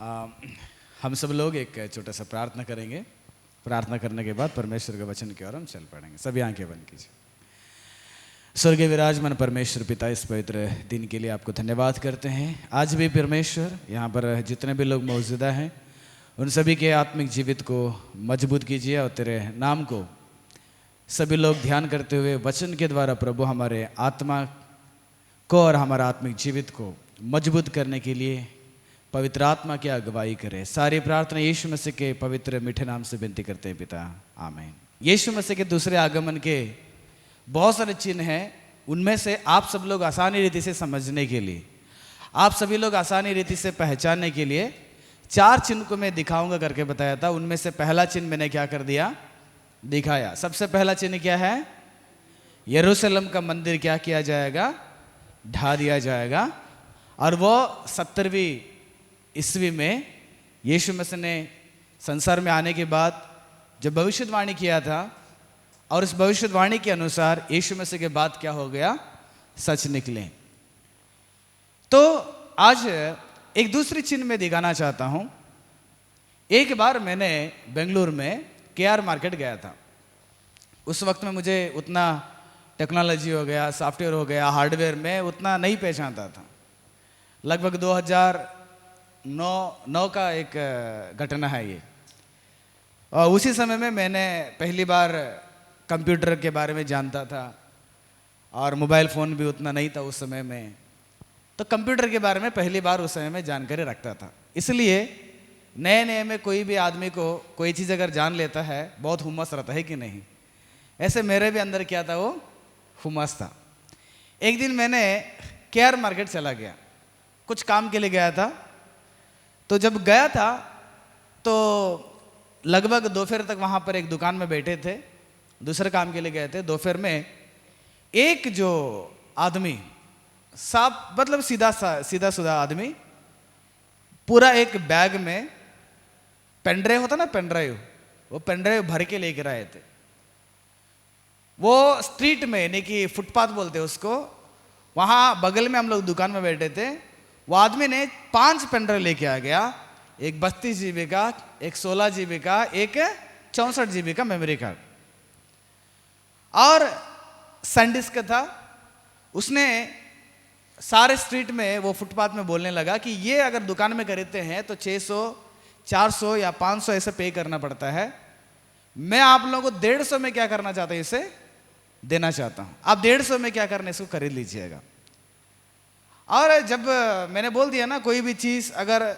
आ, हम सब लोग एक छोटा सा प्रार्थना करेंगे। प्रार्थना करने के बाद परमेश्वर के वचन की ओर हम चल पड़ेंगे। सभी आंखें बंद कीजिए। स्वर्गीय विराजमान परमेश्वर पिता, इस पवित्र दिन के लिए आपको धन्यवाद करते हैं। आज भी परमेश्वर यहाँ पर जितने भी लोग मौजूदा हैं उन सभी के आत्मिक जीवित को मजबूत कीजिए और तेरे नाम को सभी लोग ध्यान करते हुए वचन के द्वारा प्रभु हमारे आत्मा को और हमारा आत्मिक जीवित को मजबूत करने के लिए पवित्र आत्मा की अगुवाई करे। सारी प्रार्थना यीशु मसीह के पवित्र मीठे नाम से विनती करते हैं पिता, आमीन। यीशु मसीह के दूसरे आगमन के बहुत सारे चिन्ह हैं। उनमें से आप सब लोग आसानी रीति से समझने के लिए, आप सभी लोग आसानी रीति से पहचानने के लिए 4 चिन्ह को मैं दिखाऊंगा करके बताया था। उनमें से पहला चिन्ह मैंने क्या कर दिया, दिखाया। सबसे पहला चिन्ह क्या है? यरूशलेम का मंदिर क्या किया जाएगा, ढा दिया जाएगा। और वो 70वीं ईस्वी में यीशु मसीह ने संसार में आने के बाद जो भविष्यवाणी किया था और उस भविष्यवाणी के अनुसार यीशु मसीह के बाद क्या हो गया, सच निकले। तो आज एक दूसरी चिन्ह में दिखाना चाहता हूं। एक बार मैंने बेंगलुरु में केआर मार्केट गया था। उस वक्त में मुझे उतना टेक्नोलॉजी हो गया, सॉफ्टवेयर हो गया, हार्डवेयर में उतना नहीं पहचानता था। लगभग 2009 का एक घटना है ये। और उसी समय में मैंने पहली बार कंप्यूटर के बारे में जानता था और मोबाइल फ़ोन भी उतना नहीं था उस समय में। तो कंप्यूटर के बारे में पहली बार उस समय में जानकारी रखता था। इसलिए नए नए में कोई भी आदमी को कोई चीज़ अगर जान लेता है बहुत हुमस रहता है कि नहीं। ऐसे मेरे भी अंदर क्या था, वो हुमस था। एक दिन मैंने केआर मार्केट चला गया, कुछ काम के लिए गया था। तो जब गया था तो लगभग दोपहर तक वहाँ पर एक दुकान में बैठे थे, दूसरे काम के लिए गए थे। दोपहर में एक जो आदमी साफ मतलब सीधा सुधा आदमी पूरा एक बैग में पेनड्राइव होता ना, पेनड्राइव, वो पेनड्राइव भर के लेकर आए थे। वो स्ट्रीट में, यानी कि फुटपाथ बोलते हैं उसको, वहाँ बगल में हम लोग दुकान में बैठे थे। वो आदमी ने 5 पेनड्राइव लेके आ गया। एक 32 GB का, एक 16 GB का, एक 64 GB का मेमोरी कार्ड और सैंडिस्क था। उसने सारे स्ट्रीट में, वो फुटपाथ में बोलने लगा कि ये अगर दुकान में खरीदते हैं तो 600, 400 या 500 ऐसे पे करना पड़ता है। मैं आप लोगों को 150 में क्या करना चाहता हूँ, इसे देना चाहता हूँ। आप 150 में क्या करना, इसको खरीद लीजिएगा। और जब मैंने बोल दिया ना, कोई भी चीज़ अगर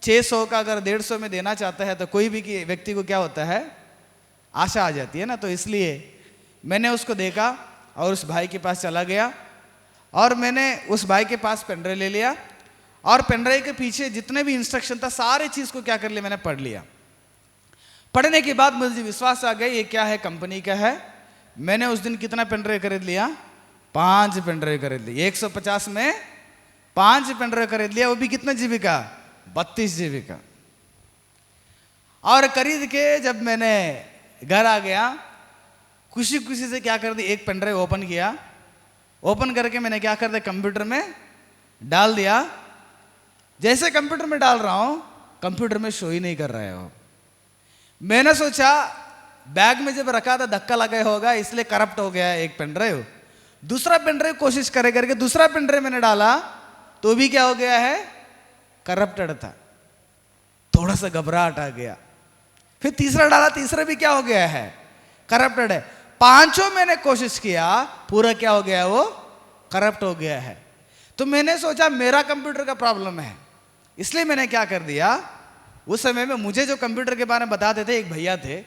600 का अगर 150 में देना चाहता है तो कोई भी व्यक्ति को क्या होता है, आशा आ जाती है ना। तो इसलिए मैंने उसको देखा और उस भाई के पास चला गया और मैंने उस भाई के पास पेनड्राइव ले लिया और पेनड्राइव के पीछे जितने भी इंस्ट्रक्शन था सारे चीज़ को क्या कर लिया, मैंने पढ़ लिया। पढ़ने के बाद मुझे विश्वास आ गया ये क्या है, कंपनी का है। मैंने उस दिन कितना पेनड्राइव खरीद लिया, 5 पेनड्राइव खरीद लिए। 150 में 5 पेनड्राइव खरीद लिया, वो भी कितना GB का, 32 GB का। और खरीद के जब मैंने घर आ गया, खुशी खुशी से क्या कर दी, एक पेनड्राइव ओपन किया। ओपन करके मैंने क्या कर दिया, कंप्यूटर में डाल दिया। जैसे कंप्यूटर में डाल रहा हूं, कंप्यूटर में शो ही नहीं कर रहा है वो। मैंने सोचा बैग में जब रखा था धक्का लगा होगा, इसलिए करप्ट हो गया एक पेनड्राइव। दूसरा पेनड्राइव कोशिश करे करके दूसरा पेनड्राइव मैंने डाला तो भी क्या हो गया है, करप्टेड था। थोड़ा सा घबराहट आ गया। फिर तीसरा डाला, तीसरा भी क्या हो गया है, करप्टेड है। 5 मैंने कोशिश किया, पूरा क्या हो गया, वो करप्ट हो गया है। तो मैंने सोचा मेरा कंप्यूटर का प्रॉब्लम है, इसलिए मैंने क्या कर दिया, उस समय में मुझे जो कंप्यूटर के बारे में बताते थे एक भैया थे,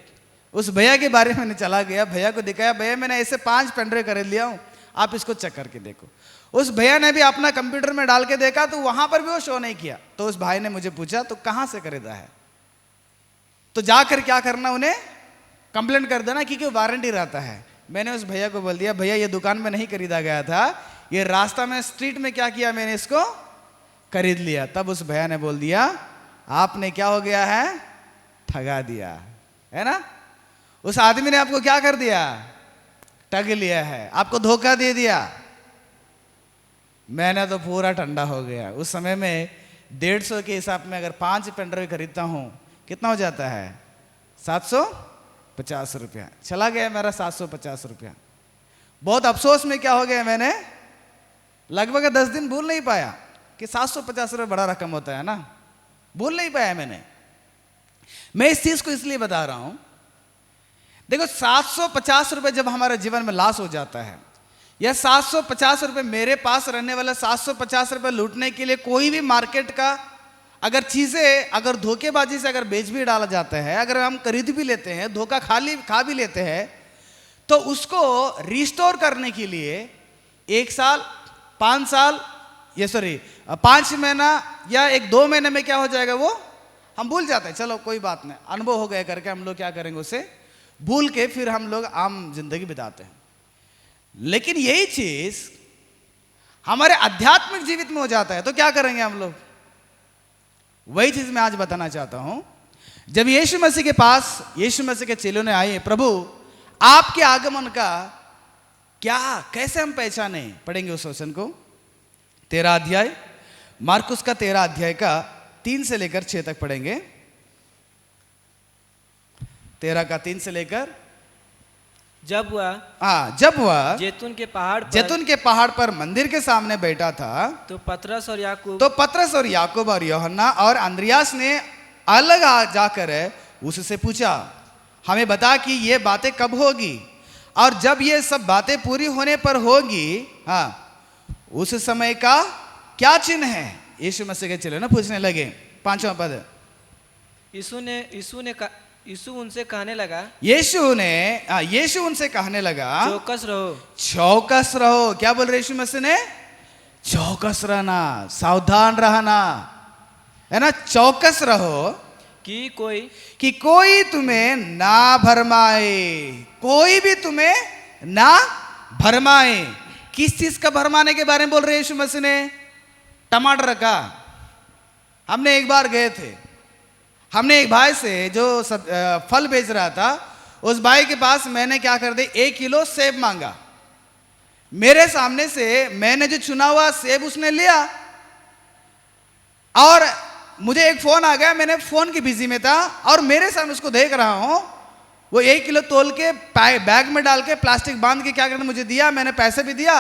उस भैया के बारे में मैंने चला गया, भैया को दिखाया, भैया मैंने ऐसे 5 पेनड्राइव खरीद लिया हूँ, आप इसको चेक करके देखो। उस भैया ने भी अपना कंप्यूटर में डाल के देखा तो वहां पर भी वो शो नहीं किया। तो उस भाई ने मुझे पूछा तो कहां से खरीदा है, तो जाकर क्या करना, उन्हें कंप्लेंट कर देना क्योंकि वारंटी रहता है। मैंने उस भैया को बोल दिया, भैया ये दुकान में नहीं खरीदा गया था, ये रास्ता में स्ट्रीट में क्या किया, मैंने इसको खरीद लिया। तब उस भैया ने बोल दिया, आपने क्या हो गया है, ठगा दिया है ना। उस आदमी ने आपको क्या कर दिया, ठग लिया है, आपको धोखा दे दिया। मैंने तो पूरा ठंडा हो गया। उस समय में 150 के हिसाब में अगर 5 पेन ड्राइव खरीदता हूँ कितना हो जाता है? 750 रुपया। चला गया मेरा 750 रुपया। बहुत अफसोस में क्या हो गया, मैंने लगभग 10 दिन भूल नहीं पाया कि 750 रुपये बड़ा रकम होता है ना, भूल नहीं पाया मैंने। मैं इस चीज को इसलिए बता रहा हूं, देखो 750 रुपये जब हमारे जीवन में लॉस हो जाता है, या 750 रुपये मेरे पास रहने वाला 750 रुपये लूटने के लिए कोई भी मार्केट का अगर चीजें अगर धोखेबाजी से अगर बेच भी डाला जाता है, अगर हम खरीद भी लेते हैं, धोखा खा भी लेते हैं, तो उसको रिस्टोर करने के लिए 1 साल 5 साल 5 महीना या 1-2 महीने में क्या हो जाएगा वो हम भूल जाते हैं। चलो कोई बात नहीं, अनुभव हो गया करके हम लोग क्या करेंगे, उसे भूल के फिर हम लोग आम जिंदगी बिताते हैं। लेकिन यही चीज हमारे आध्यात्मिक जीवित में हो जाता है तो क्या करेंगे हम लोग? वही चीज मैं आज बताना चाहता हूं। जब यीशु मसीह के पास यीशु मसीह के चेलों ने आए, प्रभु आपके आगमन का क्या कैसे हम पहचाने? पढ़ेंगे उस वचन को, 13 अध्याय मार्कुस का 13 अध्याय का 3 से लेकर 6 तक पढ़ेंगे। 13 का 3 से लेकर। जब वह जैतून के पहाड़ पर मंदिर के सामने बैठा था, तो पतरस और याकूब और यूहन्ना और अंद्रियास ने अलग जाकर उससे पूछा, हमें बता कि ये बातें कब होगी और जब ये सब बातें पूरी होने पर होगी, उस समय का क्या चिन्ह है? यीशु मसीह के चेले ना पूछने लगे। 5वां पद, यीशु उनसे कहने लगा, यीशु उनसे कहने लगा, चौकस रहो। क्या बोल रहे यीशु मसीह ने? चौकस रहना, सावधान रहना, है ना, चौकस रहो कि कोई तुम्हें ना भरमाए, कोई भी तुम्हें ना भरमाए। किस चीज का भरमाने के बारे में बोल रहे यीशु मसीह ने? टमाटर का। हमने एक बार गए थे, हमने एक भाई से जो फल बेच रहा था, उस भाई के पास मैंने क्या कर दे, 1 किलो सेब मांगा। मेरे सामने से मैंने जो चुना हुआ सेब उसने लिया और मुझे एक फोन आ गया, मैंने फोन की बिजी में था और मेरे सामने उसको देख रहा हूं, वो 1 किलो तोल के बैग में डाल के प्लास्टिक बांध के क्या करने मुझे दिया, मैंने पैसे भी दिया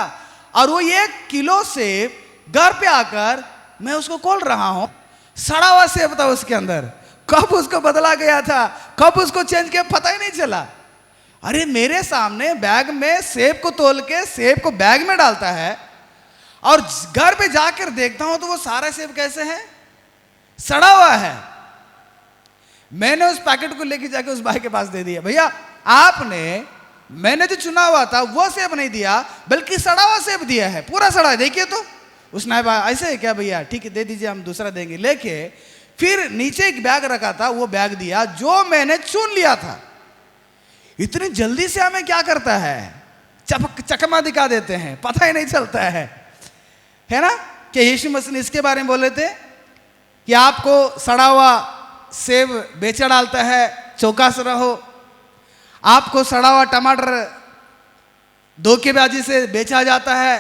और वो 1 किलो सेब घर पे आकर मैं उसको खोल रहा हूं, सड़ा हुआ सेब था उसके अंदर। कब उसको बदला गया था, कब उसको चेंज किया, पता ही नहीं चला। अरे मेरे सामने बैग में सेब को तोल के सेब को बैग में डालता है और घर पे जाकर देखता हूं तो वो सारा सेब कैसे है, सड़ा हुआ है। मैंने उस पैकेट को लेके जाके उस भाई के पास दे दिया, भैया आपने मैंने जो चुना हुआ था वो सेब नहीं दिया बल्कि सड़ा हुआ सेब दिया है, पूरा सड़ा है, देखिए तो। उसने ऐसे है क्या भैया, ठीक है दे दीजिए, हम दूसरा देंगे। लेके फिर नीचे एक बैग रखा था, वो बैग दिया जो मैंने चुन लिया था। इतनी जल्दी से हमें क्या करता है, चकमा दिखा देते हैं, पता ही नहीं चलता है ना। कि यीशु मसीह ने इसके बारे में बोले थे कि आपको सड़ा हुआ सेब बेचा डालता है, चौकस रहो। आपको सड़ा हुआ टमाटर धोखेबाजी से बेचा जाता है,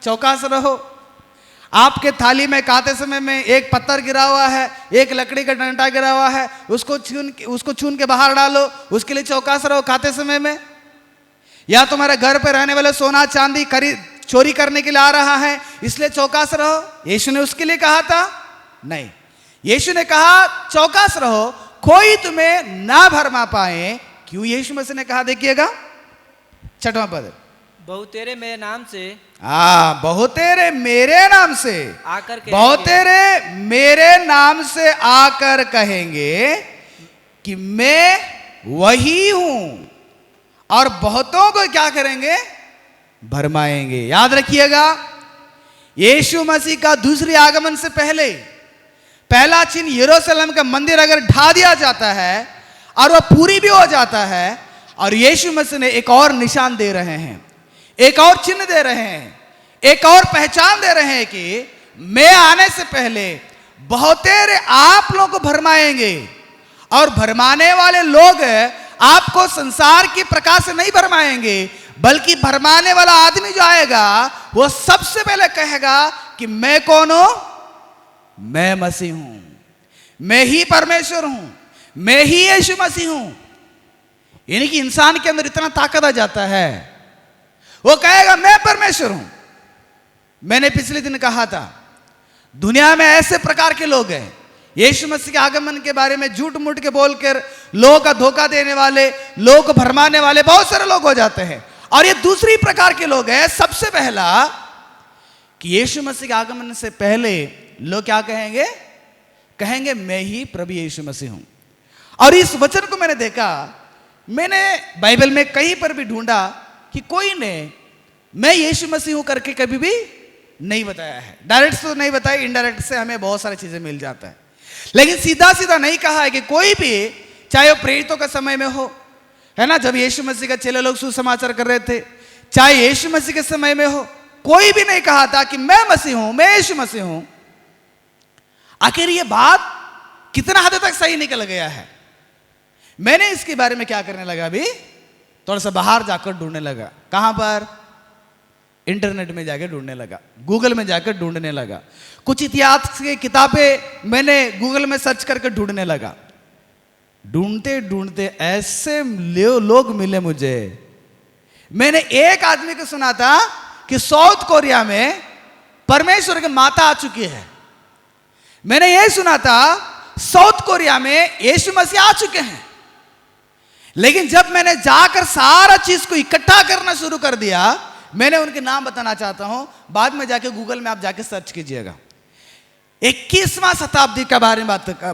चौकस रहो। आपके थाली में खाते समय में एक पत्थर गिरा हुआ है, एक लकड़ी का डंडा गिरा हुआ है, उसको छून के बाहर डालो, उसके लिए चौकस रहो खाते समय में। या तुम्हारे घर पे रहने वाले सोना चांदी चोरी करने के लिए आ रहा है, इसलिए चौकस रहो। यीशु ने उसके लिए कहा था? नहीं, यीशु ने कहा चौकस रहो, कोई तुम्हें ना भरमा पाए। क्यों यीशु मसीह ने कहा? देखिएगा 6वां पद, बहुतेरे मेरे नाम से, बहुतेरे मेरे नाम से आकर कहेंगे, बहुतेरे मेरे नाम से आकर कहेंगे कि मैं वही हूं, और बहुतों को क्या करेंगे? भरमाएंगे। याद रखिएगा, यीशु मसीह का दूसरे आगमन से पहले पहला चिन्ह यरूशलेम का मंदिर अगर ढा दिया जाता है और वह पूरी भी हो जाता है, और यीशु मसीह ने एक और निशान दे रहे हैं, एक और चिन्ह दे रहे हैं, एक और पहचान दे रहे हैं कि मैं आने से पहले बहुतेरे आप लोगों को भरमाएंगे। और भरमाने वाले लोग आपको संसार की प्रकाश से नहीं भरमाएंगे, बल्कि भरमाने वाला आदमी जो आएगा वो सबसे पहले कहेगा कि मैं कौन हूं? मैं मसीह हूं, मैं ही परमेश्वर हूं, मैं ही यीशु मसीह हूं। यानी कि इंसान के अंदर इतना ताकत आ जाता है, वो कहेगा मैं परमेश्वर हूं। मैंने पिछले दिन कहा था, दुनिया में ऐसे प्रकार के लोग हैं, यीशु मसीह के आगमन के बारे में झूठ मूठ के बोलकर लोगों का धोखा देने वाले, लोगों को भरमाने वाले बहुत सारे लोग हो जाते हैं। और ये दूसरी प्रकार के लोग हैं। सबसे पहला कि यीशु मसीह के आगमन से पहले लोग क्या कहेंगे? कहेंगे मैं ही प्रभु यीशु मसीह हूं। और इस वचन को मैंने देखा, मैंने बाइबल में कहीं पर भी ढूंढा कि कोई ने मैं यीशु मसीह हूं करके कभी भी नहीं बताया है। डायरेक्ट तो नहीं बताया, इनडायरेक्ट से हमें बहुत सारी चीजें मिल जाता है, लेकिन सीधा सीधा नहीं कहा है कि कोई भी, चाहे वो प्रेरितों का समय में हो, है ना, जब यीशु मसीह का चेले लोग सुसमाचार कर रहे थे, चाहे यीशु मसीह के समय में हो, कोई भी नहीं कहा था कि मैं मसीह हूं, मैं यीशु मसीह हूं। आखिर ये बात कितना हद तक सही निकल गया है? मैंने इसके बारे में क्या करने लगा, अभी थोड़ा सा बाहर जाकर ढूंढने लगा। कहां पर? इंटरनेट में जाकर ढूंढने लगा, गूगल में जाकर ढूंढने लगा। कुछ इतिहास की किताबें मैंने गूगल में सर्च करके ढूंढने लगा। ढूंढते ढूंढते ऐसे लोग मिले मुझे। मैंने एक आदमी को सुना था कि साउथ कोरिया में परमेश्वर की माता आ चुकी है। मैंने यह सुना था साउथ कोरिया में यीशु मसीह आ चुके हैं। लेकिन जब मैंने जाकर सारा चीज को इकट्ठा करना शुरू कर दिया, मैंने उनके नाम बताना चाहता हूं, बाद में जाके गूगल में आप जाके सर्च कीजिएगा। 21वां शताब्दी के बारे में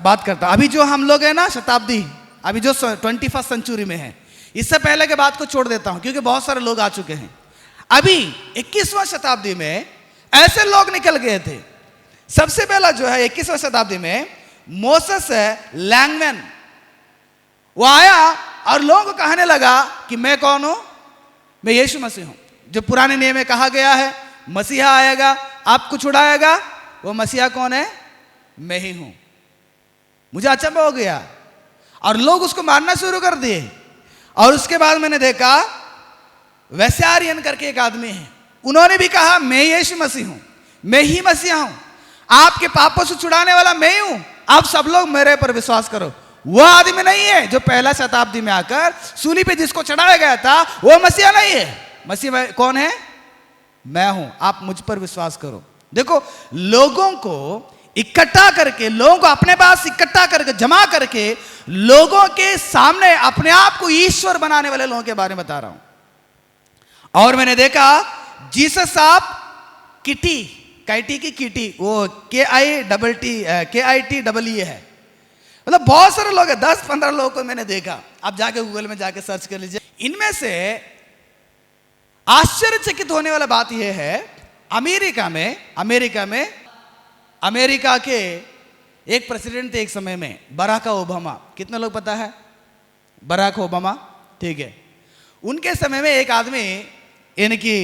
बात करता। अभी जो हम लोग हैं ना, शताब्दी अभी जो 21st सेंचुरी में है, इससे पहले के बात को छोड़ देता हूं क्योंकि बहुत सारे लोग आ चुके हैं। अभी 21वां शताब्दी में ऐसे लोग निकल गए थे। सबसे पहला जो है 21वां शताब्दी में मोसेस लैंगमैन, वो आया और लोगों को कहने लगा कि मैं कौन हूं? मैं यीशु मसीह हूं। जो पुराने नियम में कहा गया है मसीहा आएगा, आपको छुड़ाएगा, वो मसीहा कौन है? मैं ही हूं। मुझे अचंभ हो गया और लोग उसको मानना शुरू कर दिए। और उसके बाद मैंने देखा वैस्यारियन करके एक आदमी है, उन्होंने भी कहा मैं यीशु मसीह हूं, मैं ही मसीहा हूं, आपके पापों से छुड़ाने वाला मैं ही हूं, आप सब लोग मेरे पर विश्वास करो। वो आदमी नहीं है जो पहला शताब्दी में आकर सूली पे जिसको चढ़ाया गया था, वो मसीहा नहीं है। मसीहा कौन है? मैं हूं, आप मुझ पर विश्वास करो। देखो, लोगों को इकट्ठा करके, लोगों को अपने पास इकट्ठा करके, जमा करके, लोगों के सामने अपने आप को ईश्वर बनाने वाले लोगों के बारे में बता रहा हूं। और मैंने देखा जीसस आप किटी, काइटी की किटी, वो KITEE है। मतलब बहुत सारे लोग हैं, 10-15 लोगों को मैंने देखा। आप जाके गूगल में जाके सर्च कर लीजिए। इनमें से आश्चर्यचकित होने वाला बात यह है, अमेरिका के एक प्रेसिडेंट थे एक समय में, बराक ओबामा। कितने लोग पता है बराक ओबामा? ठीक है। उनके समय में एक आदमी, यानी कि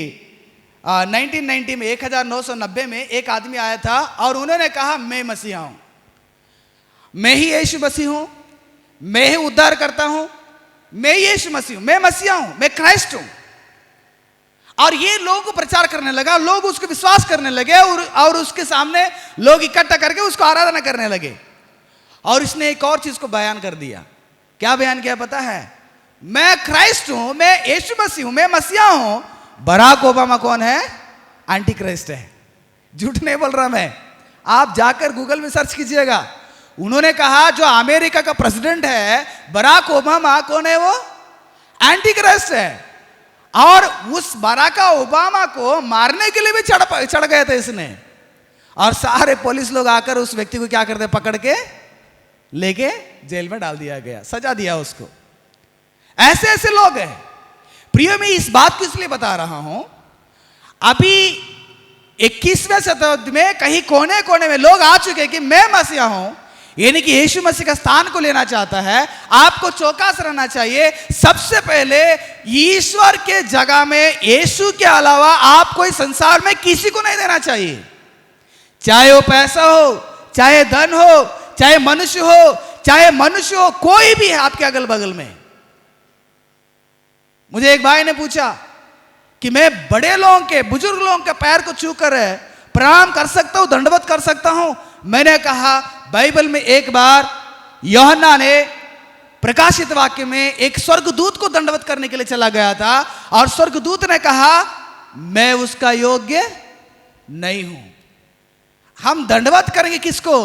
1990 में 1990 में एक आदमी आया था और उन्होंने कहा मैं मसीहा हूं, मैं ही यीशु मसीह हूं, मैं ही उद्धार करता हूं, मैं यीशु मसीह हूं, मैं मसीहा हूं, मैं क्राइस्ट हूं। और ये लोगों को प्रचार करने लगा, लोग उसको विश्वास करने लगे और उसके सामने लोग इकट्ठा करके उसको आराधना करने लगे। और इसने एक और चीज को बयान कर दिया। क्या बयान किया पता है? मैं क्राइस्ट हूं, मैं यीशु मसीह हूं, मैं मसीहा हूं। बराक ओबामा कौन है? एंटी क्राइस्ट है। झूठ नहीं बोल रहा मैं, आप जाकर गूगल में सर्च कीजिएगा। उन्होंने कहा जो अमेरिका का प्रेसिडेंट है बराक ओबामा, कौन है वो? एंटी क्राइस्ट है। और उस बराक ओबामा को मारने के लिए भी चढ़ गए थे इसने। और सारे पुलिस लोग आकर उस व्यक्ति को क्या करते? पकड़ के लेके जेल में डाल दिया गया, सजा दिया उसको। ऐसे ऐसे लोग हैं। प्रिय, मैं इस बात को इसलिए बता रहा हूं, अभी 21वें शताब्दी में कहीं कोने कोने में लोग आ चुके कि मैं मसीहा हूं, यानी कि यीशु मसीह का स्थान को लेना चाहता है। आपको चौकस रहना चाहिए। सबसे पहले ईश्वर के जगह में यीशु के अलावा आपको इस संसार में किसी को नहीं देना चाहिए। चाहे वो पैसा हो, चाहे धन हो, चाहे मनुष्य हो, कोई भी है आपके अगल बगल में। मुझे एक भाई ने पूछा कि मैं बड़े लोगों के, बुजुर्ग लोगों के पैर को छूकर प्रणाम कर सकता हूं, दंडवत कर सकता हूं? मैंने कहा बाइबल में एक बार यूहन्ना ने प्रकाशित वाक्य में एक स्वर्गदूत को दंडवत करने के लिए चला गया था और स्वर्गदूत ने कहा मैं उसका योग्य नहीं हूं। हम दंडवत करेंगे किसको?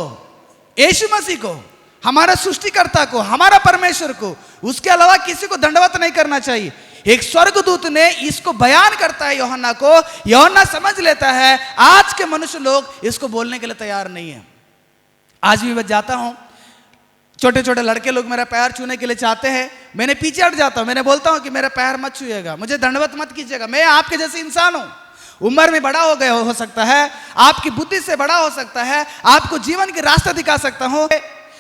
यीशु मसीह को, हमारा सृष्टिकर्ता को, हमारा परमेश्वर को। उसके अलावा किसी को दंडवत नहीं करना चाहिए। एक स्वर्गदूत ने इसको बयान करता है यूहन्ना को, यूहन्ना समझ लेता है। आज के मनुष्य लोग इसको बोलने के लिए तैयार नहीं है। आज भी मैं जाता हूं, छोटे छोटे लड़के लोग मेरा पैर छूने के लिए चाहते हैं, मैंने पीछे हट जाता हूं। मैंने बोलता हूं कि मेरा पैर मत छूइएगा, मुझे दंडवत मत कीजिएगा, मैं आपके जैसे इंसान हूं। उम्र में बड़ा हो गया हो सकता है, आपकी बुद्धि से बड़ा हो सकता है, आपको जीवन की रास्ता दिखा सकता हूं,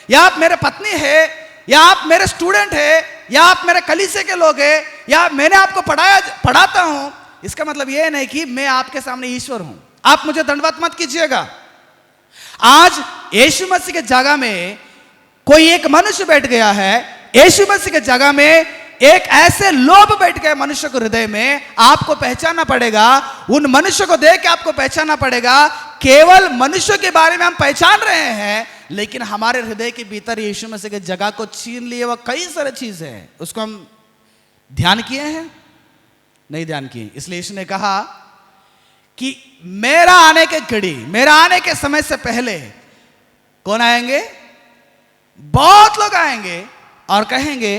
या आप मेरे पत्नी है, या आप मेरे स्टूडेंट है, या आप मेरे कलीसिया के लोग हैं, या मैंने आपको पढ़ाता हूं। इसका मतलब यह नहीं कि मैं आपके सामने ईश्वर हूं। आप मुझे दंडवत मत कीजिएगा। आज यीशु मसीह के जगह में कोई एक मनुष्य बैठ गया है। यीशु मसीह के जगह में एक ऐसे लोभ बैठ गए मनुष्य को हृदय में। आपको पहचानना पड़ेगा, उन मनुष्य को देख के आपको पहचानना पड़ेगा। केवल मनुष्य के बारे में हम पहचान रहे हैं, लेकिन हमारे हृदय के भीतर यीशु मसीह के जगह को छीन लिए वह कई सारी चीजें हैं। उसको हम ध्यान किए हैं? नहीं ध्यान किए। इसलिए यीशु ने कहा कि मेरा आने के घड़ी, मेरा आने के समय से पहले कौन आएंगे? बहुत लोग आएंगे और कहेंगे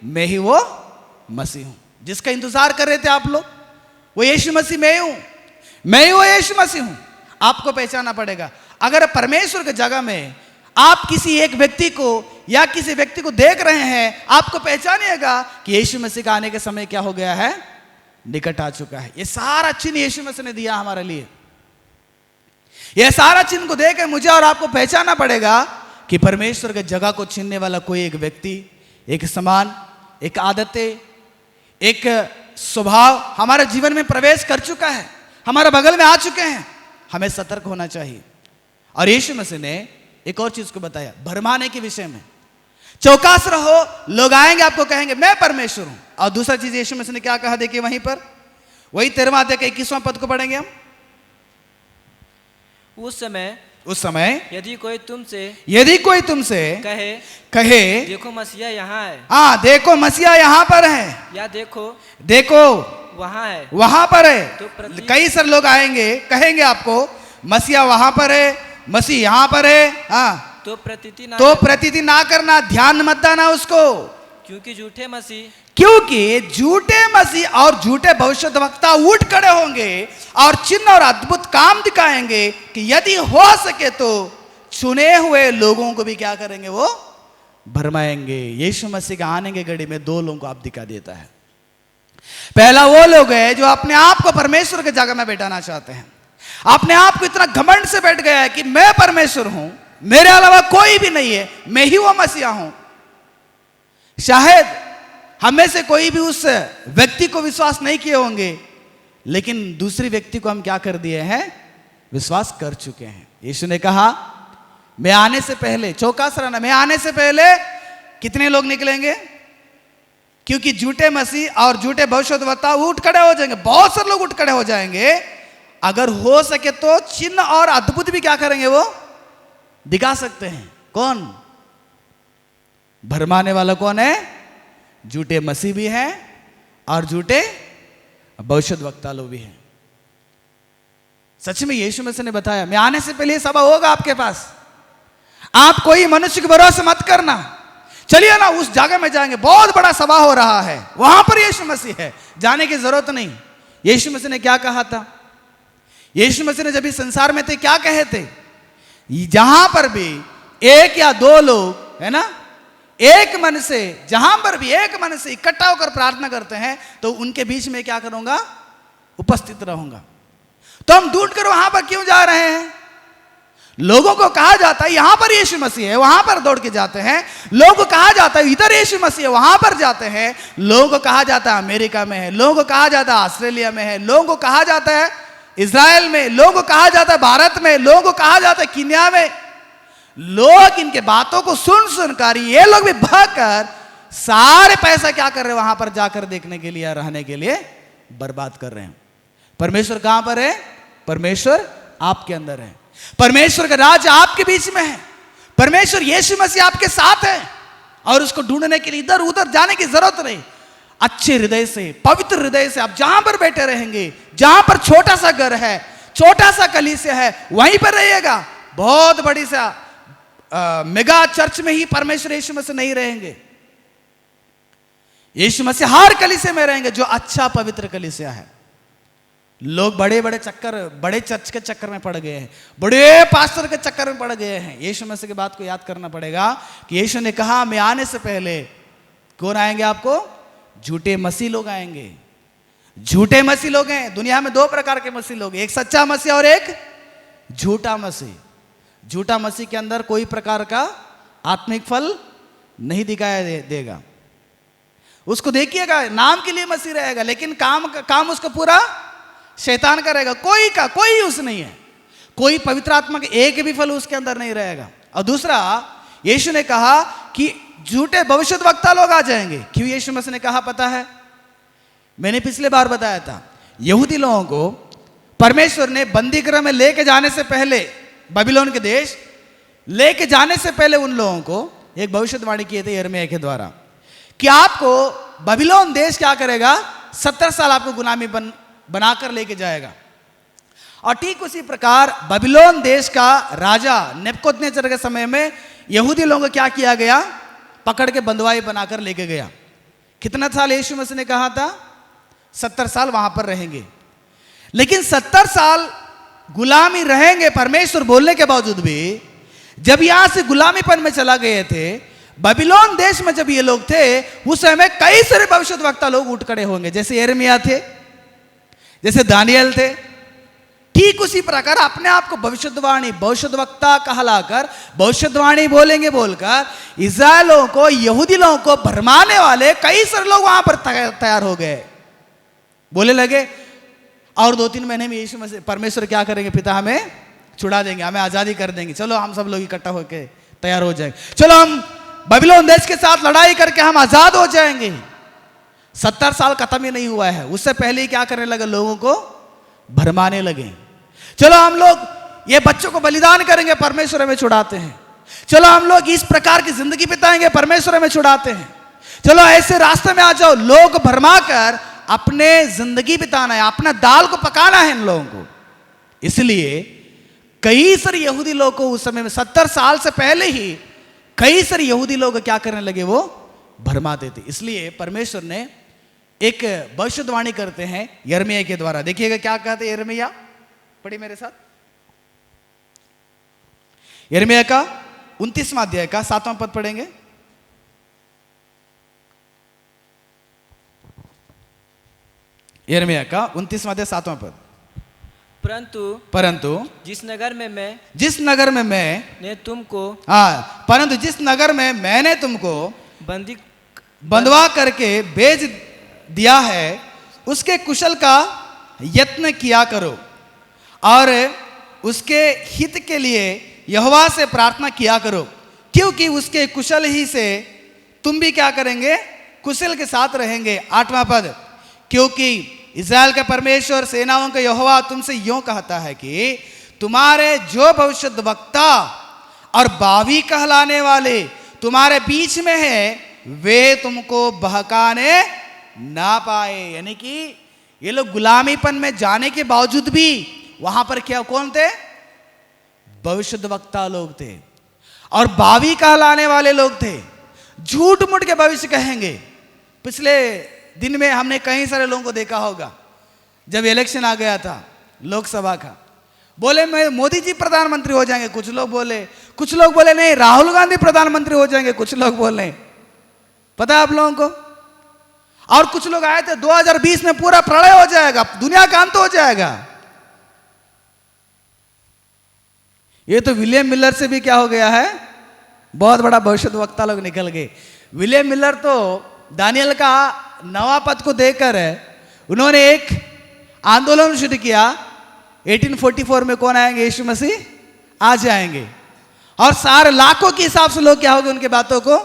मैं ही वो मसीह हूं। जिसका इंतजार कर रहे थे आप लोग, वो यीशु मसीह मैं हूं, मैं ही वो यीशु मसीह हूं। आपको पहचानना पड़ेगा। अगर परमेश्वर की जगह में आप किसी एक व्यक्ति को या किसी व्यक्ति को देख रहे हैं, आपको पहचानिएगा कि यीशु मसीह का आने के समय क्या हो गया है, निकट आ चुका है। ये सारा चिन्ह यीशु मसीह ने दिया हमारे लिए। यह सारा चिन्ह को देख मुझे और आपको पहचानना पड़ेगा कि परमेश्वर के जगह को छीनने वाला कोई एक व्यक्ति, एक समान, एक आदतें, एक स्वभाव हमारे जीवन में प्रवेश कर चुका है, हमारे बगल में आ चुके हैं। हमें सतर्क होना चाहिए। और यीशु मसीह ने एक और चीज को बताया भरमाने के विषय में। चौकस रहो, लोग आएंगे आपको कहेंगे मैं परमेश्वर हूं। और दूसरा चीज यीशु मसीह ने क्या कहा, देखिए वहीं पर, वही 13वां अध्याय के 21वां पद को पढ़ेंगे हम। उस समय यदि कोई तुमसे कहे देखो मसीहा यहाँ है, हाँ देखो मसीहा यहाँ पर है, या देखो वहाँ पर है। तो कई सारे लोग आएंगे, कहेंगे आपको मसीहा वहां पर है, मसीह यहाँ पर है। हाँ तो प्रतीति ना करना, ध्यान मत देना उसको। क्योंकि झूठे मसीह और झूठे भविष्यद्वक्ता उठ खड़े होंगे और चिन्ह और अद्भुत काम दिखाएंगे कि यदि हो सके तो चुने हुए लोगों को भी क्या करेंगे, वो भरमाएंगे। यीशु मसीह का आने के घड़ी में दो लोगों को आप दिखा देता है। पहला वो लोग हैं जो अपने आप को परमेश्वर की जगह में बैठाना चाहते हैं, अपने आप को इतना घमंड से बैठ गया है कि मैं परमेश्वर हूं, मेरे अलावा कोई भी नहीं है, मैं ही वो मसीहा हूं। शायद हमें से कोई भी उस व्यक्ति को विश्वास नहीं किए होंगे, लेकिन दूसरी व्यक्ति को हम क्या कर दिए हैं, विश्वास कर चुके हैं। यीशु ने कहा मैं आने से पहले, चौकस रहना, मैं आने से पहले कितने लोग निकलेंगे, क्योंकि झूठे मसीह और झूठे भविष्यद्वक्ता उठ खड़े हो जाएंगे, बहुत सारे लोग उठ खड़े हो जाएंगे। अगर हो सके तो चिन्ह और अद्भुत भी क्या करेंगे, वो दिखा सकते हैं। कौन भरमाने वाला कौन है? झूठे मसीह भी हैं और झूठे भविष्यद्वक्ता लोग भी हैं। सच में यीशु मसीह ने बताया मैं आने से पहले सभा होगा आपके पास, आप कोई मनुष्य के भरोसे मत करना, चलिए ना उस जगह में जाएंगे, बहुत बड़ा सभा हो रहा है, वहां पर यीशु मसीह है, जाने की जरूरत नहीं। यीशु मसीह ने क्या कहा था? यीशु मसीह ने जब इस संसार में थे क्या कहे थे? जहां पर भी एक या दो लोग है ना, एक मन से, जहां पर भी एक मन से इकट्ठा होकर प्रार्थना करते हैं तो उनके बीच में क्या करूंगा, उपस्थित रहूंगा। तो हम ढूंढ कर वहां पर क्यों जा रहे हैं? लोगों को कहा जाता है यहां पर यीशु मसीह है, वहां पर दौड़ के जाते हैं। लोगों को कहा जाता है इधर यीशु मसीह है, वहां पर जाते हैं। लोगों को कहा जाता है अमेरिका में है, लोगों को कहा जाता है ऑस्ट्रेलिया में है, लोगों को कहा जाता है इजराइल में, लोगों को कहा जाता है भारत में, लोगों को कहा जाता है कीनिया में। लोग इनके बातों को सुन सुनकर ये लोग भी भागकर सारे पैसा क्या कर रहे हैं, वहां पर जाकर देखने के लिए, रहने के लिए बर्बाद कर रहे हैं। परमेश्वर कहां पर है? परमेश्वर आपके अंदर है। परमेश्वर का राज आपके बीच में है। परमेश्वर यीशु मसीह आपके साथ है और उसको ढूंढने के लिए इधर उधर जाने की जरूरत नहीं। अच्छे हृदय से, पवित्र हृदय से आप जहां पर बैठे रहेंगे, जहां पर छोटा सा घर है, छोटा सा कलीसिया है, वहीं पर रहिएगा। बहुत बड़ी सा मेगा चर्च में ही परमेश्वर यीशु मसीह नहीं रहेंगे। यीशु मसीह हर कलीसिया में रहेंगे जो अच्छा पवित्र कलीसिया है। लोग बड़े बड़े चर्च के चक्कर में पड़ गए हैं, बड़े पास्टर के चक्कर में पड़ गए हैं। यीशु मसीह की बात को याद करना पड़ेगा कि यीशु ने कहा मैं आने से पहले कौन आएंगे आपको? झूठे मसीह लोग आएंगे। झूठे मसीह लोग हैं दुनिया में, दो प्रकार के मसीह लोग, एक सच्चा मसीह और एक झूठा मसीह। झूठा मसीह के अंदर कोई प्रकार का आत्मिक फल नहीं दिखाया देगा। उसको देखिएगा, नाम के लिए मसीह रहेगा लेकिन काम उसको पूरा शैतान का रहेगा। कोई यूज नहीं है, कोई पवित्र आत्मा के एक भी फल उसके अंदर नहीं रहेगा। और दूसरा, यीशु ने कहा कि झूठे भविष्यद्वक्ता लोग आ जाएंगे। क्यों यीशु मसीह ने कहा पता है? मैंने पिछले बार बताया था, यहूदी लोगों को परमेश्वर ने बंदी गृह में लेके जाने से पहले, बाबिलोन के देश लेके जाने से पहले उन लोगों को एक भविष्यवाणी किए थे यिर्मयाह के द्वारा कि आपको बाबिलोन देश क्या करेगा? 70 साल आपको गुलामी बनाकर लेके जाएगा। और ठीक उसी प्रकार बाबिलोन देश का राजा नेबूकदनेस्सर के समय में यहूदी लोगों को क्या किया गया? पकड़ के बंधुआई बनाकर लेके गया। कितना साल यीशु मसीह ने कहा था? 70 साल वहां पर रहेंगे। लेकिन 70 साल गुलामी रहेंगे परमेश्वर बोलने के बावजूद भी, जब यहां से गुलामीपन में चला गए थे, बाबिलोन देश में जब ये लोग थे, उस समय कई सारे भविष्यद्वक्ता लोग उठ खड़े होंगे, जैसे यिर्मयाह थे, जैसे दानियल थे। ठीक उसी प्रकार अपने आप को भविष्यद्वक्ता कहलाकर भविष्यवाणी बोलेंगे बोलकर इस्राएलों को, यहूदी लोगों को भरमाने वाले कई सारे लोग वहां पर तैयार हो गए। बोले लगे और 2-3 महीने में यीशु मसीह परमेश्वर क्या करेंगे? पिता हमें छुड़ा देंगे, हमें आजादी कर देंगे, चलो हम सब लोग इकट्ठा होकर तैयार हो जाएंगे, चलो हम बाबिलोन देश के साथ लड़ाई करके हम आजाद हो जाएंगे। 70 साल खत्म ही नहीं हुआ है, उससे पहले ही क्या करने लगे? लोगों को भरमाने लगे। चलो हम लोग ये बच्चों को बलिदान करेंगे, परमेश्वर हमें छुड़ाते हैं। चलो हम लोग इस प्रकार की जिंदगी बिताएंगे, परमेश्वर हमें छुड़ाते हैं। चलो ऐसे रास्ते में आ जाओ। लोग भरमा कर अपने जिंदगी बिताना है, अपना दाल को पकाना है इन लोगों को। इसलिए कई सारे यहूदी लोग को उस समय में 70 साल से पहले ही कई सारे यहूदी लोग क्या करने लगे? वो भरमाते थे। इसलिए परमेश्वर ने एक भविष्यवाणी करते हैं यिर्मयाह के द्वारा। देखिएगा क्या कहते हैं यिर्मयाह, पढ़िए मेरे साथ। यिर्मयाह का 29वां अध्याय का 7वां पद पढ़ेंगे। यिर्मयाह का 29वां अध्याय 7वां पद। परंतु जिस नगर में मैं तुमको, परंतु जिस नगर में मैंने तुमको बंधवा करके भेज दिया है, उसके कुशल का यत्न किया करो और उसके हित के लिए यहोवा से प्रार्थना किया करो, क्योंकि उसके कुशल ही से तुम भी क्या करेंगे? कुशल के साथ रहेंगे। 8वां पद, क्योंकि इस्राएल का परमेश्वर सेनाओं का यहोवा तुमसे यूं कहता है कि तुम्हारे जो भविष्यद्वक्ता और बावी कहलाने वाले तुम्हारे बीच में है, वे तुमको बहकाने ना पाए। यानी कि ये लोग गुलामीपन में जाने के बावजूद भी वहां पर क्या कौन थे? भविष्यद्वक्ता लोग थे और बावी कहलाने वाले लोग थे। झूठ मूठ के भविष्य कहेंगे। पिछले दिन में हमने कई सारे लोगों को देखा होगा, जब इलेक्शन आ गया था लोकसभा का, बोले मैं मोदी जी प्रधानमंत्री हो जाएंगे, कुछ लोग बोले नहीं राहुल गांधी प्रधानमंत्री हो जाएंगे, कुछ लोग बोले, पता है आप लोगों को। और कुछ लोग आए थे 2020 में पूरा प्रलय हो जाएगा, दुनिया का अंत हो जाएगा। ये तो विलियम मिलर से भी क्या हो गया है? बहुत बड़ा भविष्यद्वक्ता लोग निकल गए। विलियम मिलर तो दानियल का 9वां पद को देखकर उन्होंने एक आंदोलन शुरू किया। 1844 में कौन आएंगे? यीशु मसीह आ जाएंगे। और सारे लाखों के हिसाब से लोग क्या हो गए? उनके बातों को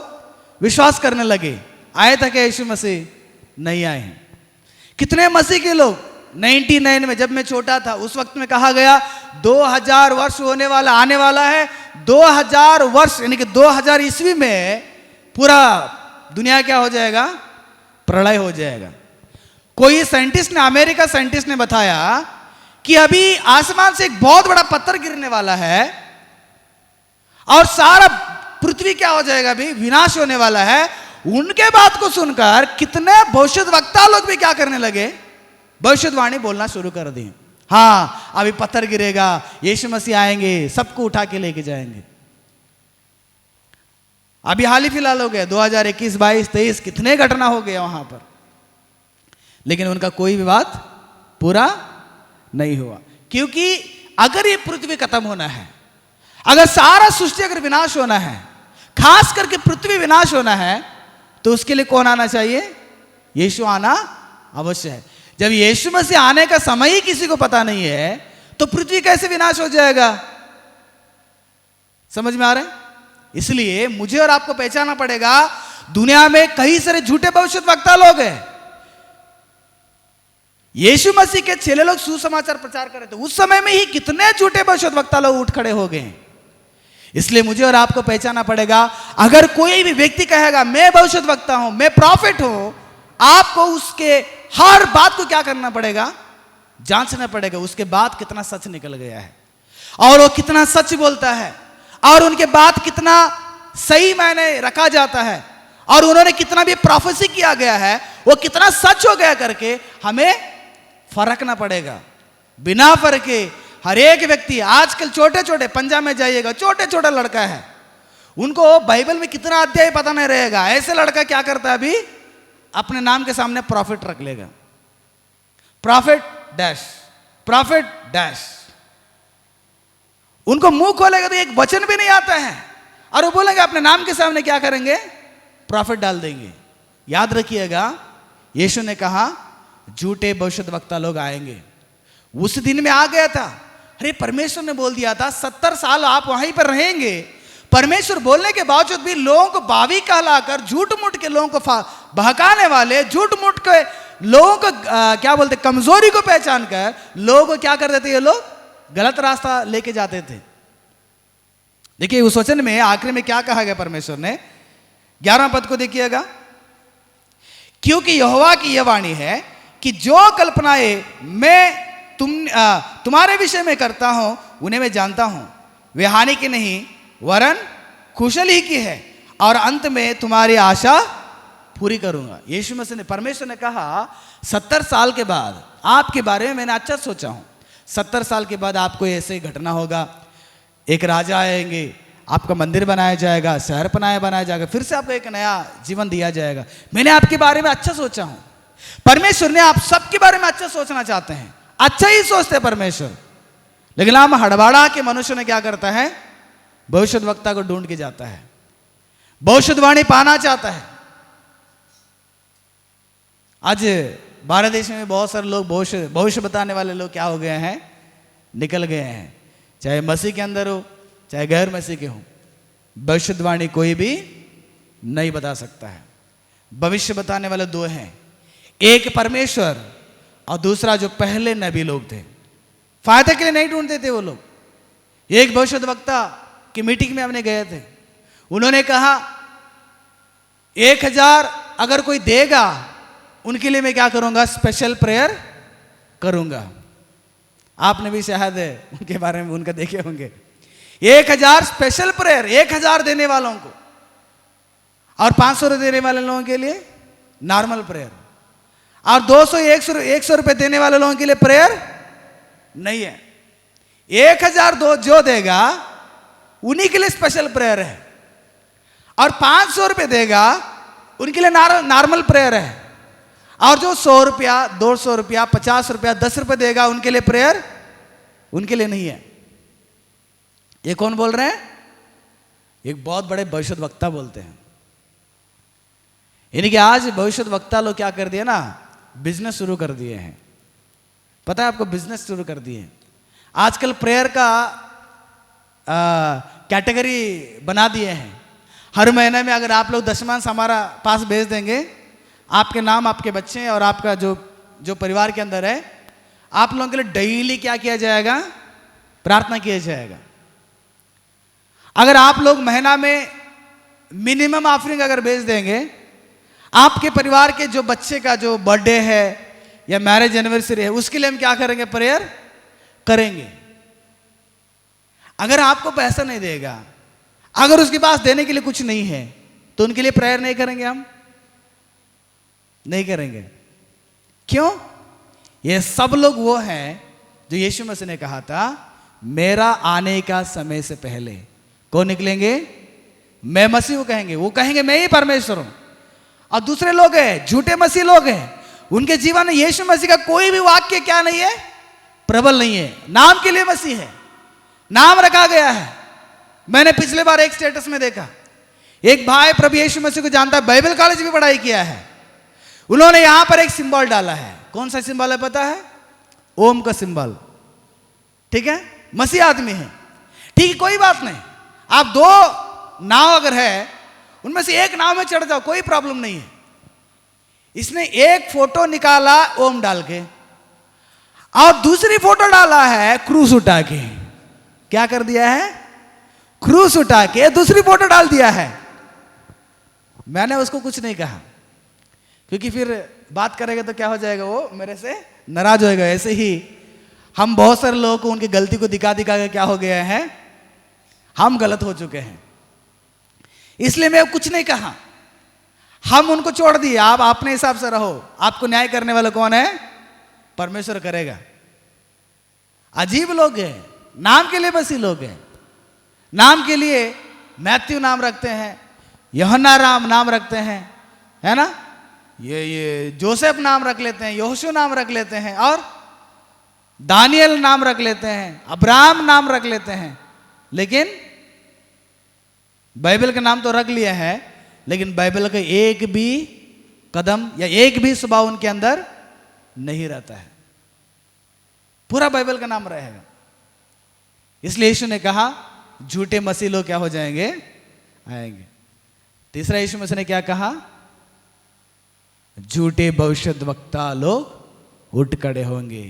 विश्वास करने लगे। आए था क्या यीशु मसीह? नहीं आए हैं। कितने मसीह के लोग 99 में, जब मैं छोटा था उस वक्त में कहा गया 2000 वर्ष होने वाला, आने वाला है 2000 वर्ष, यानी कि 2000 ईस्वी में पूरा दुनिया क्या हो जाएगा, प्रलय हो जाएगा। कोई साइंटिस्ट ने, अमेरिका साइंटिस्ट ने बताया कि अभी आसमान से एक बहुत बड़ा पत्थर गिरने वाला है और सारा पृथ्वी क्या हो जाएगा, अभी विनाश होने वाला है। उनके बात को सुनकर कितने भविष्यद्वक्ता लोग भी क्या करने लगे, भविष्यवाणी बोलना शुरू कर दी। हाँ, अभी पत्थर गिरेगा, यीशु मसीह आएंगे, सबको उठा के लेके जाएंगे। अभी हाल ही फिलहाल हो गया 2021, 22, 23, कितने घटना हो गए वहां पर, लेकिन उनका कोई भी बात पूरा नहीं हुआ। क्योंकि अगर ये पृथ्वी खत्म होना है, अगर सारा सृष्टि अगर विनाश होना है, खास करके पृथ्वी विनाश होना है, तो उसके लिए कौन आना चाहिए, यीशु आना अवश्य है। जब यीशु मसीह आने का समय ही किसी को पता नहीं है, तो पृथ्वी कैसे विनाश हो जाएगा। समझ में आ रहा है? इसलिए मुझे और आपको पहचानना पड़ेगा, दुनिया में कई सारे झूठे भविष्यद्वक्ता लोग हैं। यीशु मसीह के चेले लोग सुसमाचार प्रचार कर रहे थे, उस समय में ही कितने झूठे भविष्यद्वक्ता लोग उठ खड़े हो गए। इसलिए मुझे और आपको पहचानना पड़ेगा। अगर कोई भी व्यक्ति कहेगा मैं भविष्यद्वक्ता हूं, मैं प्रॉफिट हूं, आपको उसके हर बात को क्या करना पड़ेगा, जांचना पड़ेगा, उसके बाद कितना सच निकल गया है और वो कितना सच बोलता है और उनके बात कितना सही मायने रखा जाता है और उन्होंने कितना भी प्रोफेसी किया गया है वो कितना सच हो गया करके हमें फर्कना पड़ेगा। बिना फर्क के हर एक व्यक्ति, आजकल छोटे छोटे, पंजाब में जाइएगा, छोटे छोटे लड़का है, उनको बाइबल में कितना अध्याय पता नहीं रहेगा। ऐसे लड़का क्या करता है, अभी अपने नाम के सामने प्रॉफिट रख लेगा, प्रॉफिट डैश, प्रॉफिट डैश। उनको मुंह खोलेगा तो एक वचन भी नहीं आता है और वो बोलेंगे अपने नाम के सामने क्या करेंगे, प्रॉफिट डाल देंगे। याद रखिएगा, यीशु ने कहा झूठे भविष्यद्वक्ता लोग आएंगे। उस दिन में आ गया था, अरे परमेश्वर ने बोल दिया था 70 साल आप वहीं पर रहेंगे। परमेश्वर बोलने के बावजूद भी लोगों को बावी कहलाकर, झूठ मूठ के लोगों को बहकाने वाले, झूठ मूठ के लोगों को क्या बोलते, कमजोरी को पहचान कर लोगों को क्या कर देते, ये लोग गलत रास्ता लेके जाते थे। देखिए उस वचन में आखिरी में क्या कहा गया परमेश्वर ने, 11 पद को देखिएगा। क्योंकि यहोवा की यह वाणी है कि जो कल्पनाएं मैं तुम्हारे विषय में करता हूं उन्हें मैं जानता हूं, वे हानि की नहीं वरन कुशल ही की है और अंत में तुम्हारी आशा पूरी करूंगा। यीशु मसीह ने, परमेश्वर ने कहा 70 साल के बाद आपके बारे में मैंने अच्छा सोचा हूं। 70 साल के बाद आपको ऐसे घटना होगा, एक राजा आएंगे, आपका मंदिर बनाया जाएगा, शहर बनाया जाएगा, फिर से आपको एक नया जीवन दिया जाएगा। मैंने आपके बारे में अच्छा सोचा हूं। परमेश्वर ने आप सबके बारे में अच्छा सोचना चाहते हैं, अच्छा ही सोचते हैं परमेश्वर। लेकिन हम हड़बड़ा के मनुष्य ने क्या करता है, भविष्यद्वक्ता को ढूंढ के जाता है, भविष्यवाणी पाना चाहता है। आज भारत देश में बहुत सारे लोग भविष्य बताने वाले लोग क्या हो गए हैं, निकल गए हैं। चाहे मसीह के अंदर हो चाहे गैर मसीह के हो, भविष्यवाणी कोई भी नहीं बता सकता है। भविष्य बताने वाले दो हैं, एक परमेश्वर और दूसरा जो पहले नबी लोग थे। फायदे के लिए नहीं ढूंढते थे वो लोग। एक भविष्यद्वक्ता की मीटिंग में हमने गए थे, उन्होंने कहा 1000 अगर कोई देगा उनके लिए मैं क्या करूंगा, स्पेशल प्रेयर करूंगा। आपने भी शायद उनके बारे में उनका देखे होंगे। 1000 स्पेशल प्रेयर, 1000 देने वालों को, और 500 देने वाले लोगों के लिए नॉर्मल प्रेयर, और 200 100 रुपए देने वाले लोगों के लिए प्रेयर नहीं है। 1000 जो देगा उन्हीं के लिए स्पेशल प्रेयर है, और 500 रुपए देगा उनके लिए नॉर्मल प्रेयर है, और जो 100 रुपया 200 रुपया 50 रुपया 10 रुपये देगा उनके लिए प्रेयर उनके लिए नहीं है। ये कौन बोल रहे हैं? एक बहुत बड़े भविष्यद्वक्ता बोलते हैं। यानी कि आज भविष्यद्वक्ता लोग क्या कर दिए ना, बिजनेस शुरू कर दिए हैं। पता है आपको, बिजनेस शुरू कर दिए हैं। आजकल प्रेयर का कैटेगरी बना दिए हैं। हर महीने में अगर आप लोग दशमांश हमारा पास भेज देंगे, आपके नाम, आपके बच्चे और आपका जो परिवार के अंदर है, आप लोगों के लिए डेली क्या किया जाएगा, प्रार्थना किया जाएगा। अगर आप लोग महीना में मिनिमम ऑफरिंग अगर भेज देंगे, आपके परिवार के जो बच्चे का जो बर्थडे है या मैरिज एनिवर्सरी है, उसके लिए हम क्या करेंगे? प्रेयर करेंगे। अगर आपको पैसा नहीं देगा, अगर उसके पास देने के लिए कुछ नहीं है, तो उनके लिए प्रेयर नहीं करेंगे, हम नहीं करेंगे। क्यों? ये सब लोग वो हैं जो यीशु मसीह ने कहा था, मेरा आने का समय से पहले कौन निकलेंगे? मैं मसीह को कहेंगे, वो कहेंगे मैं ही परमेश्वर हूं। और दूसरे लोग हैं, झूठे मसीह लोग हैं, उनके जीवन में यीशु मसीह का कोई भी वाक्य क्या नहीं है? प्रबल नहीं है। नाम के लिए मसीह है, नाम रखा गया है। मैंने पिछले बार एक स्टेटस में देखा, एक भाई प्रभु यीशु मसीह को जानता है, बाइबल कॉलेज में पढ़ाई किया है, उन्होंने यहां पर एक सिंबल डाला है। कौन सा सिंबल है पता है? ओम का सिंबल। ठीक है, मसीह आदमी है, ठीक है, कोई बात नहीं। आप दो नाव अगर है, उनमें से एक नाव में चढ़ जाओ, कोई प्रॉब्लम नहीं है। इसने एक फोटो निकाला ओम डाल के, और दूसरी फोटो डाला है क्रूस उठा के। क्या कर दिया है? क्रूस उठा के दूसरी फोटो डाल दिया है। मैंने उसको कुछ नहीं कहा, क्योंकि फिर बात करेगा तो क्या हो जाएगा, वो मेरे से नाराज होएगा। ऐसे ही हम बहुत सारे लोगों को उनकी गलती को दिखा दिखा के क्या हो गया है, हम गलत हो चुके हैं। इसलिए मैं कुछ नहीं कहा, हम उनको छोड़ दिए, आप अपने हिसाब से रहो। आपको न्याय करने वाला कौन है? परमेश्वर करेगा। अजीब लोग हैं, नाम के लिए मसीह लोग हैं, नाम के लिए मैथ्यू नाम रखते हैं, यूहन्ना नाम रखते हैं, है ना, ये जोसेफ नाम रख लेते हैं, यहोशू नाम रख लेते हैं, और दानियल नाम रख लेते हैं, अब्राहम नाम रख लेते हैं। लेकिन बाइबल का नाम तो रख लिया है, लेकिन बाइबल का एक भी कदम या एक भी स्वभाव उनके अंदर नहीं रहता है। पूरा बाइबल का नाम रहेगा। इसलिए यीशु ने कहा झूठे मसीह लोग क्या हो जाएंगे? आएंगे। तीसरा यीशु मसीह ने क्या कहा? झूठे भविष्यद्वक्ता लोग उठ खड़े होंगे।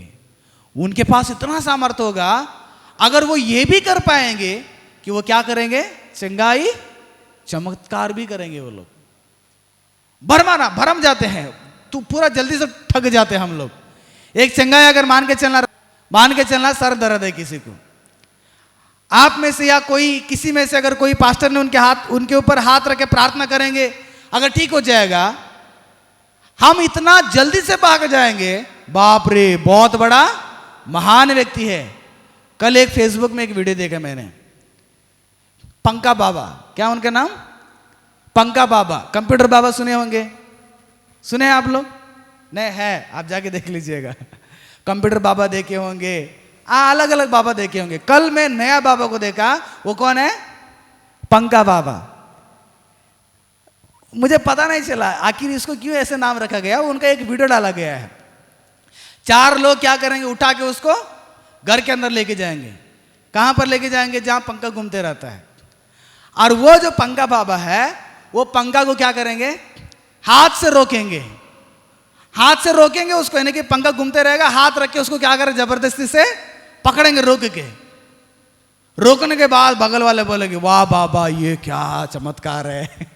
उनके पास इतना सामर्थ्य होगा, अगर वो ये भी कर पाएंगे कि वो क्या करेंगे? चंगाई चमत्कार भी करेंगे। वो लोग भरम जाते हैं, तो पूरा जल्दी से ठग जाते हैं हम लोग। एक चंगाई अगर मान के चलना सर दर्द है किसी को, आप में से या कोई किसी में से अगर कोई पास्टर ने उनके ऊपर हाथ रख के प्रार्थना करेंगे, अगर ठीक हो जाएगा, हम इतना जल्दी से भाग जाएंगे, बाप रे बहुत बड़ा महान व्यक्ति है। कल एक फेसबुक में एक वीडियो देखा मैंने, पंका बाबा, क्या उनका नाम? पंका बाबा, कंप्यूटर बाबा सुने होंगे, सुने हैं आप लोग? नहीं है, आप जाके देख लीजिएगा। कंप्यूटर बाबा देखे होंगे, अलग अलग बाबा देखे होंगे। कल मैं नया बाबा को देखा, वो कौन है? पंका बाबा। मुझे पता नहीं चला आखिर इसको क्यों ऐसे नाम रखा गया। उनका एक वीडियो डाला गया है, 4 लोग क्या करेंगे? उठा के उसको घर के अंदर लेके जाएंगे। कहां पर लेके जाएंगे? जहां पंखा घूमते रहता है। और वो जो पंखा बाबा है, वो पंखा को क्या करेंगे? हाथ से रोकेंगे, हाथ से रोकेंगे उसको, यानी कि पंखा घूमते रहेगा, हाथ रख के उसको क्या करें? जबरदस्ती से पकड़ेंगे, रोक के। रोकने के बाद बगल वाले बोलेंगे वाह बाबा ये क्या चमत्कार है।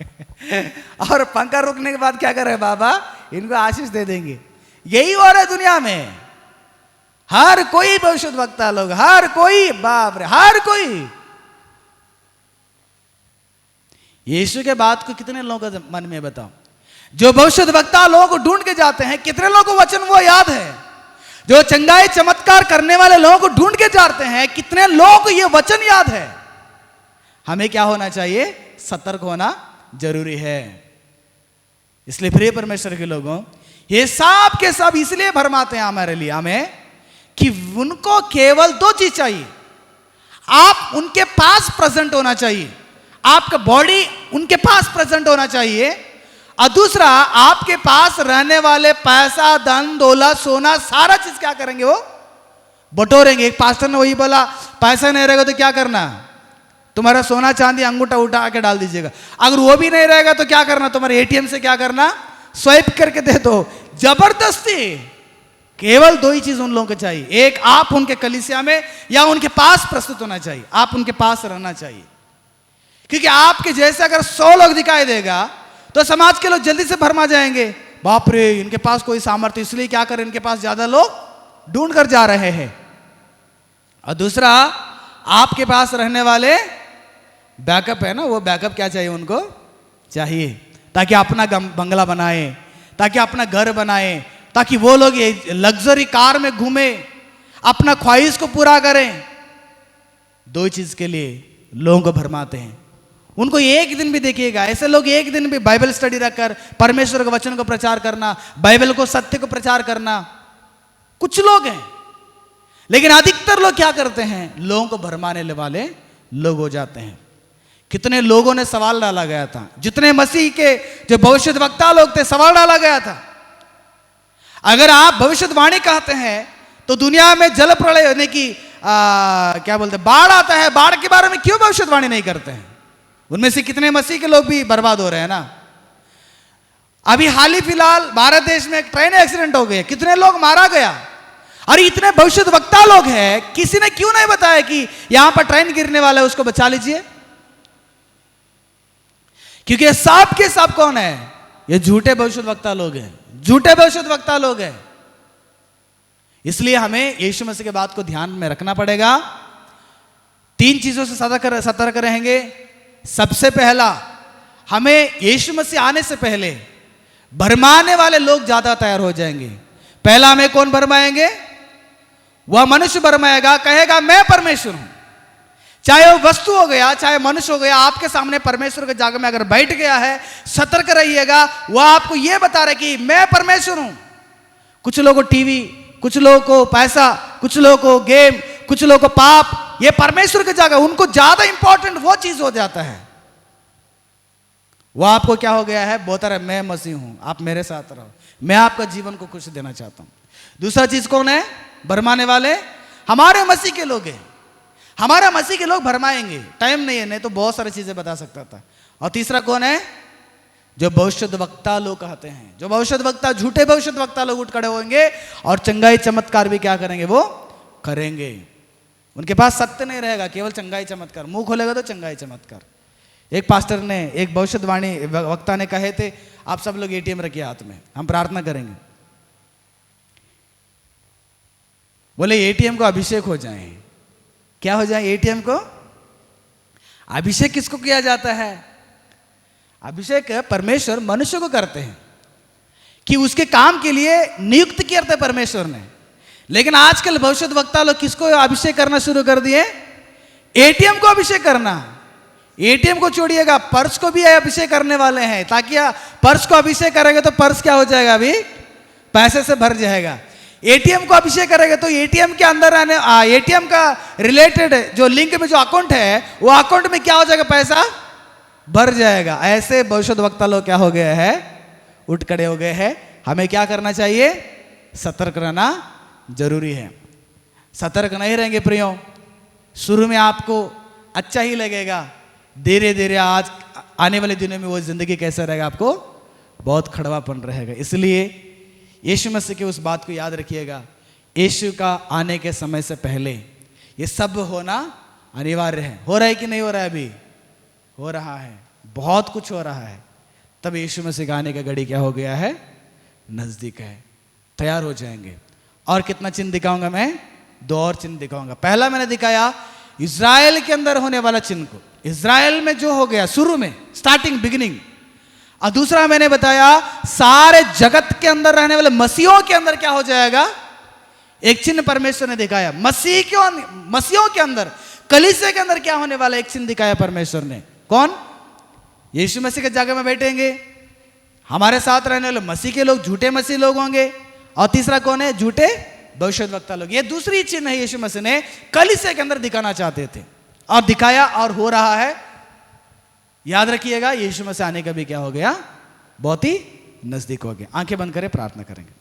और पंखा रोकने के बाद क्या करे? बाबा इनको आशीष दे देंगे। यही हो रहा है दुनिया में। हर कोई भविष्यद्वक्ता लोग, हर कोई, बाप रे, हर कोई। यीशु के बात को कितने लोगों के मन में बताओ? जो भविष्यद्वक्ता लोगों को ढूंढ के जाते हैं, कितने लोगों को वचन वो याद है? जो चंगाई चमत्कार करने वाले लोगों को ढूंढ के जाते हैं, कितने लोगों को ये वचन याद है? हमें क्या होना चाहिए? सतर्क होना जरूरी है। इसलिए प्रिय परमेश्वर के लोगों, ये सब के सब इसलिए भरमाते हैं हमारे लिए, हमें, कि उनको केवल 2 चीज चाहिए। आप उनके पास प्रेजेंट होना चाहिए, आपका बॉडी उनके पास प्रेजेंट होना चाहिए, और दूसरा आपके पास रहने वाले पैसा, धन, दौलत, सोना, सारा चीज क्या करेंगे? वो बटोरेंगे। एक पास्टर ने वही बोला, पैसा नहीं रहेगा तो क्या करना? तुम्हारा सोना चांदी अंगूठा उठा के डाल दीजिएगा। अगर वो भी नहीं रहेगा तो क्या करना? तुम्हारे एटीएम से क्या करना? स्वाइप करके दे दो। जबरदस्ती केवल दो ही चीज उन लोगों को चाहिए, एक आप उनके कलीसिया में या उनके पास प्रस्तुत होना चाहिए, आप उनके पास रहना चाहिए। क्योंकि आपके जैसे अगर 100 लोग दिखाई देगा तो समाज के लोग जल्दी से भरमा जाएंगे, बाप रे इनके पास कोई सामर्थ्य, इसलिए क्या करें इनके पास ज्यादा लोग ढूंढ कर जा रहे हैं। और दूसरा, आपके पास रहने वाले बैकअप है ना, वो बैकअप क्या चाहिए उनको चाहिए, ताकि अपना बंगला बनाए, ताकि अपना घर बनाए, ताकि वो लोग लग्जरी कार में घूमे, अपना ख्वाहिश को पूरा करें। दो चीज के लिए लोगों को भरमाते हैं। उनको एक दिन भी देखिएगा, ऐसे लोग एक दिन भी बाइबल स्टडी रखकर परमेश्वर के वचन को प्रचार करना, बाइबल को सत्य को प्रचार करना, कुछ लोग हैं। लेकिन अधिकतर लोग क्या करते हैं, लोगों को भरमाने वाले लोग हो जाते हैं। कितने लोगों ने सवाल डाला गया था, जितने मसीह के जो भविष्यद्वक्ता लोग थे सवाल डाला गया था, अगर आप भविष्यवाणी कहते हैं तो दुनिया में जल प्रलय होने की क्या बोलते बाढ़ आता है, बाढ़ के बारे में क्यों भविष्यवाणी नहीं करते हैं? उनमें से कितने मसीह के लोग भी बर्बाद हो रहे हैं ना। अभी हाल ही फिलहाल भारत देश में एक ट्रेन एक्सीडेंट हो गया, कितने लोग मारा गया, और इतने भविष्यद्वक्ता लोग हैं, किसी ने क्यों नहीं बताया कि यहां पर ट्रेन गिरने वाला है, उसको बचा लीजिए? क्योंकि सब के सब कौन है, ये झूठे भविष्यद्वक्ता लोग हैं, झूठे भविष्यद्वक्ता लोग हैं। इसलिए हमें यीशु मसीह के बात को ध्यान में रखना पड़ेगा। 3 चीजों से सतर्क रहेंगे। सबसे पहला, हमें यीशु मसीह आने से पहले भरमाने वाले लोग ज्यादा तैयार हो जाएंगे। पहला हमें कौन भरमाएंगे? वह मनुष्य भरमाएगा, कहेगा मैं परमेश्वर हूं। चाहे वो वस्तु हो गया, चाहे मनुष्य हो गया, आपके सामने परमेश्वर के जगह में अगर बैठ गया है, सतर्क रहिएगा। वह आपको यह बता रहा है कि मैं परमेश्वर हूं। कुछ लोगों को टीवी, कुछ लोगों को पैसा, कुछ लोगों को गेम, कुछ लोगों को पाप, ये परमेश्वर की जगह उनको ज्यादा इंपॉर्टेंट वो चीज हो जाता है। वो आपको क्या हो गया है, बोलता है मैं मसीह हूं, आप मेरे साथ रहो, मैं आपका जीवन को खुश देना चाहता हूं। दूसरा चीज कौन है भरमाने वाले? हमारे मसीह के लोग हैं। हमारा मसीह के लोग भरमाएंगे, टाइम नहीं है, नहीं तो बहुत सारी चीजें बता सकता था। और तीसरा कौन है? जो भविष्यद्वक्ता लोग कहते हैं, जो भविष्यद्वक्ता, झूठे भविष्यद्वक्ता लोग उठ खड़े होंगे और चंगाई चमत्कार भी क्या करेंगे, वो करेंगे। उनके पास सत्य नहीं रहेगा, केवल चंगाई चमत्कार, मुंह खोलेगा तो चंगाई चमत्कार। एक पास्टर ने, एक भविष्यवाणी वक्ता ने कहे थे, आप सब लोग एटीएम रखिए हाथ में, हम प्रार्थना करेंगे। बोले एटीएम को अभिषेक हो जाए। क्या हो जाए एटीएम को? अभिषेक किसको किया जाता है? अभिषेक परमेश्वर मनुष्य को करते हैं कि उसके काम के लिए नियुक्त किया था परमेश्वर ने। लेकिन आजकल भविष्यद्वक्ता लोग किसको अभिषेक करना शुरू कर दिए? एटीएम को अभिषेक करना। एटीएम को छोड़िएगा, पर्स को भी अभिषेक करने वाले हैं, ताकि पर्स को अभिषेक करेंगे तो पर्स क्या हो जाएगा, अभी पैसे से भर जाएगा। एटीएम को अभिषेक करेंगे तो एटीएम के अंदर आने, एटीएम का रिलेटेड जो लिंक में जो अकाउंट है, वो अकाउंट में क्या हो जाएगा, पैसा भर जाएगा। ऐसे भविष्यद्वक्ता लोग क्या हो गए हैं, उठ खड़े हो गए हैं। हमें क्या करना चाहिए? सतर्क रहना जरूरी है। सतर्क नहीं रहेंगे प्रियो, शुरू में आपको अच्छा ही लगेगा, धीरे धीरे आज आने वाले दिनों में वो जिंदगी कैसा रहेगा, आपको बहुत खड़वापन रहेगा। इसलिए यीशु मसीह की उस बात को याद रखिएगा, यीशु का आने के समय से पहले ये सब होना अनिवार्य है। हो रहा है कि नहीं हो रहा है? अभी हो रहा है, बहुत कुछ हो रहा है। तब यीशु मसीह का आने का घड़ी क्या हो गया है, नजदीक है। तैयार हो जाएंगे। और कितना चिन्ह दिखाऊंगा मैं? 2 और चिन्ह दिखाऊंगा। पहला मैंने दिखाया इज़राइल के अंदर होने वाला चिन्ह को, इज़राइल में जो हो गया शुरू में, स्टार्टिंग बिगिनिंग। और दूसरा मैंने बताया सारे जगत के अंदर रहने वाले मसीहों के अंदर क्या हो जाएगा, एक चिन्ह परमेश्वर ने दिखाया। मसीहों के अंदर, कलीसिया के अंदर क्या होने वाला, एक चिन्ह दिखाया परमेश्वर ने। कौन? यीशु मसीह के जगह में बैठेंगे, हमारे साथ रहने वाले मसीह के लोग, झूठे मसीह लोग होंगे। और तीसरा कौन है? झूठे भविष्यद्वक्ता लोग। ये दूसरी चिन्ह है यीशु मसीह ने कलीसिया के अंदर दिखाना चाहते थे, और दिखाया, और हो रहा है। याद रखिएगा, यीशु मसीह आने का भी क्या हो गया, बहुत ही नजदीक हो गया। आंखें बंद करें, प्रार्थना करेंगे।